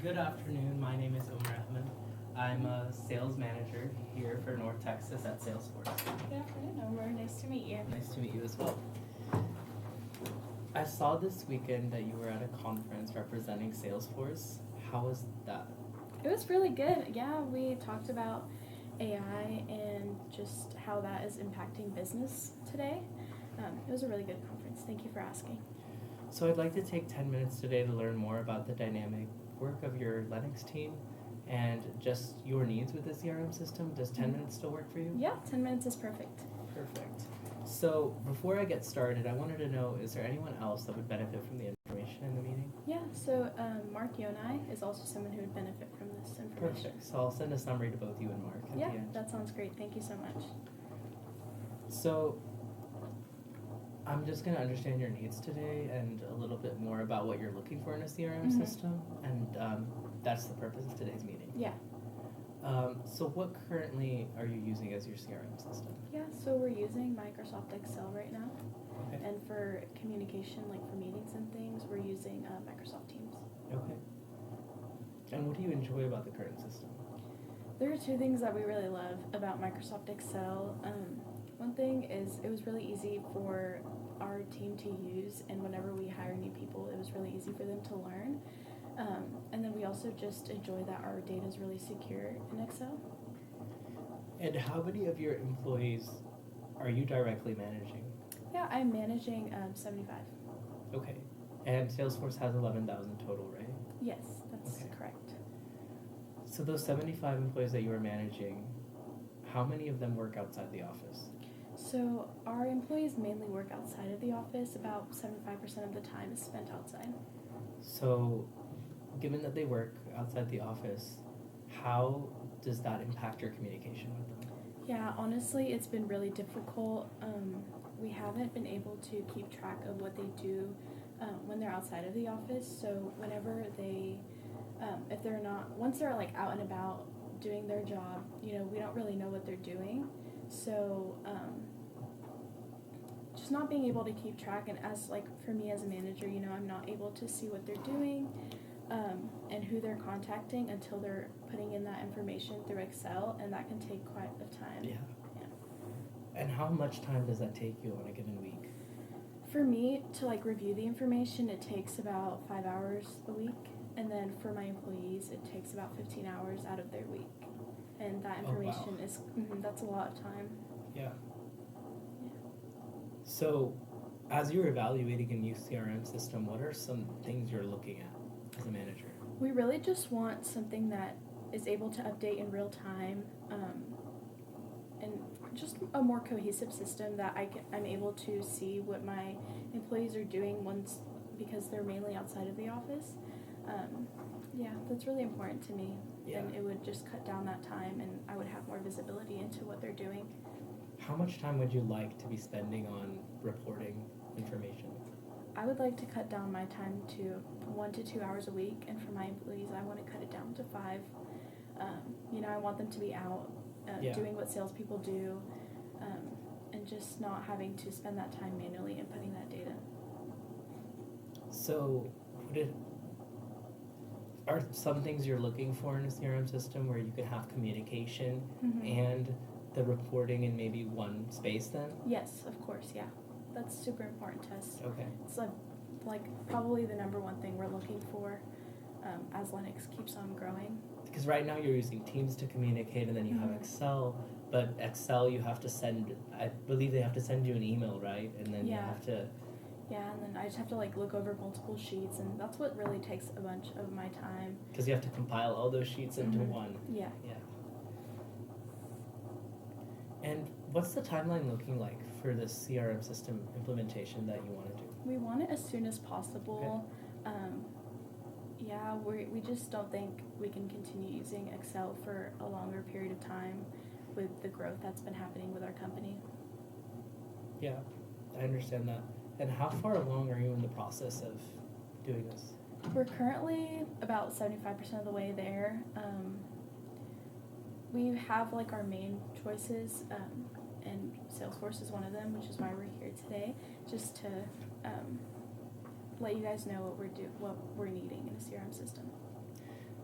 Good afternoon. My name is Omar Ahmed. I'm a sales manager here for North Texas at Salesforce. Good afternoon, Omar. Nice to meet you. Nice to meet you as well. I saw this weekend that you were at a conference representing Salesforce. How was that? It was really good. Yeah, we talked about AI and just how that is impacting business today. It was a really good conference. Thank you for asking. So I'd like to take 10 minutes today to learn more about the dynamic work of your Lennox team and just your needs with the CRM system. Does 10 minutes still work for you? Yeah, 10 minutes is perfect. Perfect. So before I get started, I wanted to know, is there anyone else that would benefit from the information in the meeting? Yeah, so Mark Yonai is also someone who would benefit from this information. Perfect. So I'll send a summary to both you and Mark at Yeah, the end. that sounds great. Thank you so much. So I'm just going to understand your needs today and a little bit more about what you're looking for in a CRM system, and that's the purpose of today's meeting. Yeah. So what currently are you using as your CRM system? Yeah, so we're using Microsoft Excel right now. Okay. And for communication, like for meetings and things, we're using Microsoft Teams. Okay. And what do you enjoy about the current system? There are two things that we really love about Microsoft Excel. One thing is it was really easy for our team to use, and whenever we hire new people, it was really easy for them to learn. And then we also just enjoy that our data is really secure in Excel. And how many of your employees are you directly managing? Yeah, I'm managing 75. Okay. And Salesforce has 11,000 total, right? Yes, that's Okay. correct. So those 75 employees that you are managing, how many of them work outside the office? So our employees mainly work outside of the office. About 75% of the time is spent outside. So given that they work outside the office, how does that impact your communication with them? Yeah, honestly, it's been really difficult. We haven't been able to keep track of what they do when they're outside of the office. So whenever they, if they're not, once they're like out and about doing their job, we don't really know what they're doing. So just not being able to keep track, and as like for me as a manager, I'm not able to see what they're doing and who they're contacting until they're putting in that information through Excel, and that can take quite a time. Yeah. And how much time does that take you on a given week? For me to like review the information, it takes about 5 hours a week, and then for my employees, it takes about 15 hours out of their week. And that information is that's a lot of time. Yeah. So, as you're evaluating a new CRM system, what are some things you're looking at as a manager? We really just want something that is able to update in real time, and just a more cohesive system that I'm able to see what my employees are doing because they're mainly outside of the office. Yeah, that's really important to me. Yeah. And it would just cut down that time, and I would have more visibility into what they're doing. How much time would you like to be spending on reporting information? I would like to cut down my time to 1 to 2 hours a week, and for my employees, I want to cut it down to 5. I want them to be out doing what salespeople do, and just not having to spend that time manually inputting that data. So, are some things you're looking for in a CRM system where you can have communication and the reporting in maybe one space then? Yes, of course, yeah. That's super important to us. Okay. It's like probably the number one thing we're looking for as Lennox keeps on growing. Because right now you're using Teams to communicate, and then you have Excel, but Excel you have to send, I believe they have to send you an email, right? And then you have to... Yeah, and then I just have to like look over multiple sheets, and that's what really takes a bunch of my time. Because you have to compile all those sheets into one. Yeah. And what's the timeline looking like for this CRM system implementation that you want to do? We want it as soon as possible. Okay. We just don't think we can continue using Excel for a longer period of time with the growth that's been happening with our company. Yeah, I understand that. And how far along are you in the process of doing this? We're currently about 75% of the way there. We have like our main choices, and Salesforce is one of them, which is why we're here today, just to let you guys know what we're needing in a CRM system.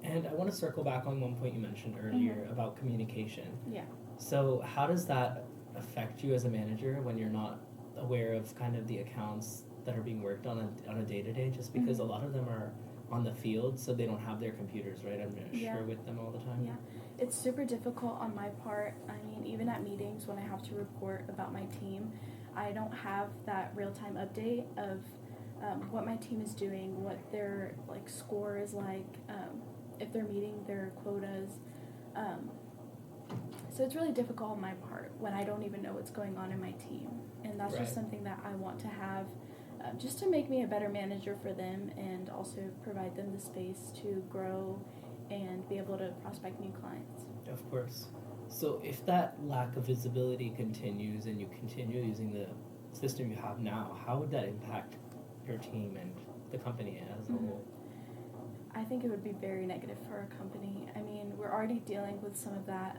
And I want to circle back on one point you mentioned earlier about communication. Yeah. So how does that affect you as a manager when you're not aware of kind of the accounts that are being worked on a day-to-day, just because a lot of them are on the field, so they don't have their computers, right? I'm sure with them all the time. Yeah, it's super difficult on my part. I mean, even at meetings when I have to report about my team, I don't have that real-time update of what my team is doing, what their like score is like, if they're meeting their quotas. So it's really difficult on my part when I don't even know what's going on in my team, and that's just something that I want to have. Just to make me a better manager for them and also provide them the space to grow and be able to prospect new clients. Of course. So if that lack of visibility continues and you continue using the system you have now, how would that impact your team and the company as a whole? I think it would be very negative for our company. I mean, we're already dealing with some of that,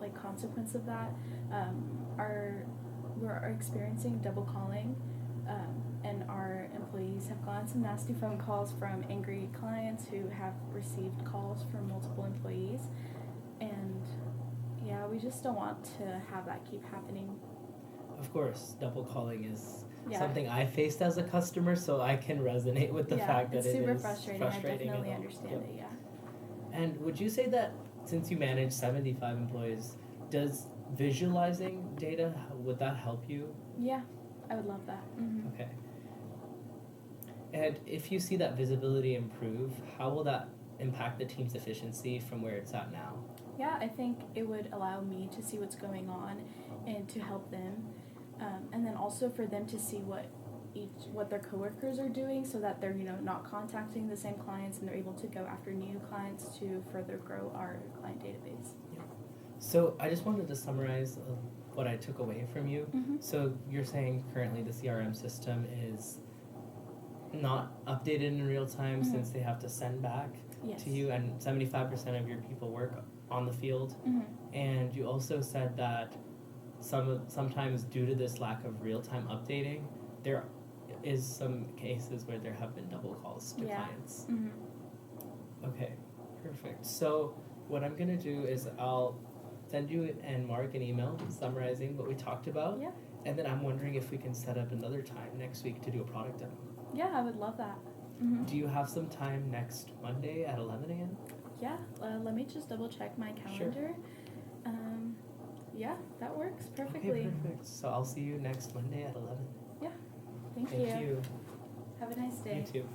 like consequence of that. We're experiencing double calling. And our employees have gotten some nasty phone calls from angry clients who have received calls from multiple employees. And yeah, we just don't want to have that keep happening. Of course, double calling is something I faced as a customer, so I can resonate with the fact that it is super frustrating. I definitely and understand it, yeah. And would you say that since you manage 75 employees, does visualizing data, would that help you? Yeah, I would love that. Okay. And if you see that visibility improve, how will that impact the team's efficiency from where it's at now? Yeah, I think it would allow me to see what's going on and to help them. And then also for them to see what their coworkers are doing, so that they're not contacting the same clients and they're able to go after new clients to further grow our client database. Yeah. So I just wanted to summarize what I took away from you. So you're saying currently the CRM system is not updated in real time since they have to send back to you, and 75% of your people work on the field. And you also said that sometimes due to this lack of real-time updating, there is some cases where there have been double calls to clients. Okay, perfect. So what I'm going to do is I'll send you and Mark an email summarizing what we talked about. Yeah. And then I'm wondering if we can set up another time next week to do a product demo. Yeah, I would love that. Do you have some time next Monday at 11 a.m.? Yeah, let me just double check my calendar. Sure. Yeah, that works perfectly. Okay, perfect. So I'll see you next Monday at 11. Yeah, thank you. Have a nice day. You too.